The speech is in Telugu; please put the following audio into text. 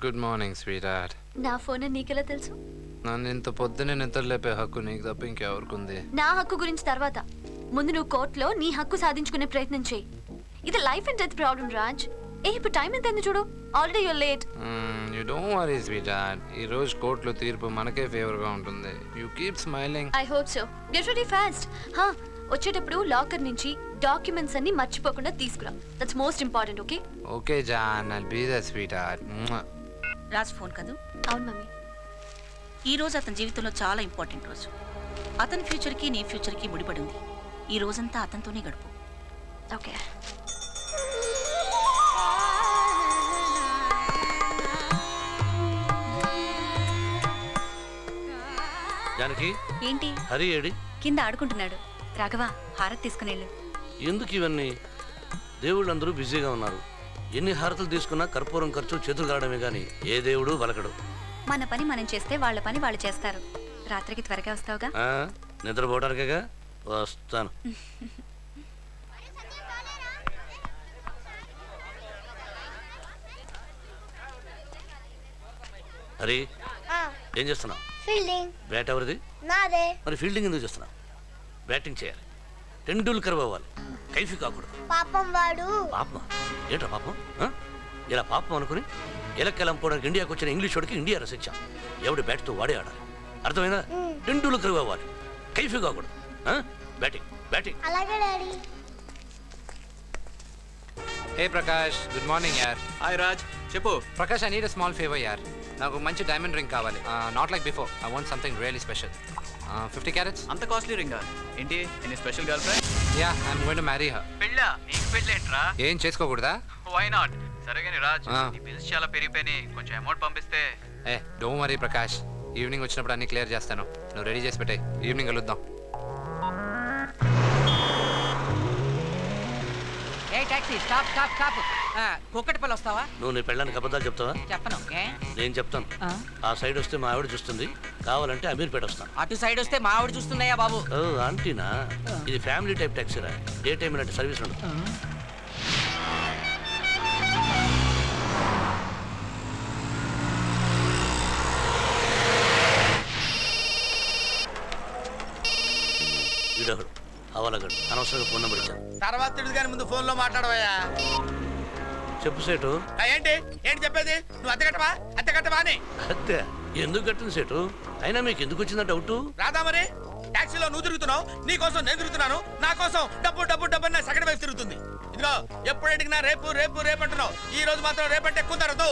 Good morning sweet heart. నా ఫోన్ నీకెలా తెలుసు? నన్ను ఇంత పొద్దునే నిద్ర లేపే హక్కు నీకు తప్ప ఇంకెవరికుంది? నా హక్కు గురించి తర్వాత, ముందు నువ్వు కోర్టులో నీ హక్కు సాధించుకునే ప్రయత్నం చేయి. ఇది life and death problem Raj. ఇప్పుడు టైం ఎంత అయింది చూడు, already you're late. You don't worry sweetheart, ఈ రోజు కోర్టులో తీర్పు మనకే ఫేవర్ గా ఉంటుంది. You keep smiling. I hope so. Get ready fast. వచ్చేటప్పుడు లాకర్ నుంచి డాక్యుమెంట్స్ అన్ని మర్చిపోకుండా తీసుకురా. That's most important. Okay okay John, I'll be there sweetheart. Raj phone కదూ? అవును మమ్మీ. ఈ రోజు అతని జీవితంలో చాలా ఇంపార్టెంట్ రోజు. అతని ఫ్యూచర్కి నీ ఫ్యూచర్కి ముడిపడి ఉంది. ఈ రోజంతా అతనితోనే గడుపు. ఓకే. జానకి, ఏంటి? హరి ఏడి? కింద ఆడుకుంటున్నాడు. రాఘవ, హారతి తీసుకునేళ్ళు. ఎందుకు ఇవన్నీ? దేవుళ్ళందరూ బిజీగా ఉన్నారు. ఎన్ని హారతులు తీసుకున్నా కర్పూరం ఖర్చు చేతులు కావడమే గాని ఏ దేవుడు బలకడు. మన పని మనం చేస్తే వాళ్ళ పని వాళ్ళు చేస్తారు. రాత్రికి త్వరగా వస్తావుగా? నిద్రపోవడానికేగా వస్తాను. హరి, ఏం చేస్తున్నావు? ఫీల్డింగ్. బ్యాట్ ఎవరిది? నాదే. మరి ఫీల్డింగ్ ఎందుకు చేస్తున్నావు? బ్యాటింగ్ చేయాలి, టెండూల్కర్ అవ్వాలి, కైఫీ కాకూడదు. పాపం వాడు. పాపం ఏంట్రా పాపం? ఇలా పాపం అనుకుని ఎలక్కెలంపోవడానికి ఇండియాకి వచ్చిన ఇంగ్లీష్ వాడికి ఇండియా రశిక్ష. ఎవడి బ్యాట్తో వాడే ఆడాలి, అర్థమైందా? టెండూల్కర్ అవ్వాలి, కైఫీ కాకూడదు. Batting batting. అలాగే daddy. Hey Prakash, good morning యార్. హాయ్ రాజ్, చెప్పు. Prakash, I need a small favour యార్. నాకు మంచి డైమండ్ రింగ్ కావాలి. Not like before. I want something really special. 50 carats. అంత కాస్ట్లీ రింగా ఏంటి? Any special girlfriend? Yeah, I'm going to marry her. పెళ్ళా? నీకు పెళ్ళేంట్రా? ఏం చేసుకోకూడదా? Why not? సరే కానీ రాజ్, నీ బిల్స్ చాలా పెరిగిపోయినాయి, కొంచెం అమౌంట్ పంపిస్తే. డోంట్ వరీ ప్రకాష్, ఈవినింగ్ వచ్చినప్పుడు అన్ని క్లియర్ చేస్తాను. నువ్వు రెడీ చేసి పెట్టే, ఈవినింగ్ కలుద్దాం. కుక్కటిపల్లి వస్తావా? నువ్వు నీ పెళ్ళానికి అబద్ధాలు చెప్తావా? చెప్పను. నేను చెప్తాను. ఆ సైడ్ వస్తే మా ఆవిడ చూస్తుంది, కావాలంటే అమీర్పేట వస్తాను. అటు సైడ్ వస్తే మా ఆవిడ చూస్తున్నాయా బాబు? ఆంటీనా? ఇది ఫ్యామిలీ టైప్ ట్యాక్సీరా, డే టైం అంటే సర్వీస్ ఉండదు. వీడొకడు అవలగడు, అనవసరంగా ఫోన్ నెంబర్ ఇచ్చాను. తర్వాత తిడుగు కానీ ముందు ఫోన్ లో మాట్లాడవయ్యా. చెప్పు సేటు. ఏంటి ఏంటి చెప్పేది? నువ్వు అద్దె కట్టవా అని. అద్దె ఎందుకు కట్టింది సేటు? అయినా మీకు ఎందుకు వచ్చిందా డౌట్? రాదా మరి? టాక్సీలో నువ్వు తిరుగుతున్నావు, నీ కోసం నేను తిరుగుతున్నాను, నా కోసం డబ్బు డబ్బు డబ్బు అని సగటు వైపు తిరుగుతుంది. ఇదిగో ఎప్పుడు అడిగినా రేపు రేపు రేపు అంటున్నావు. ఈ రోజు మాత్రం రేపంటే కుదరదు.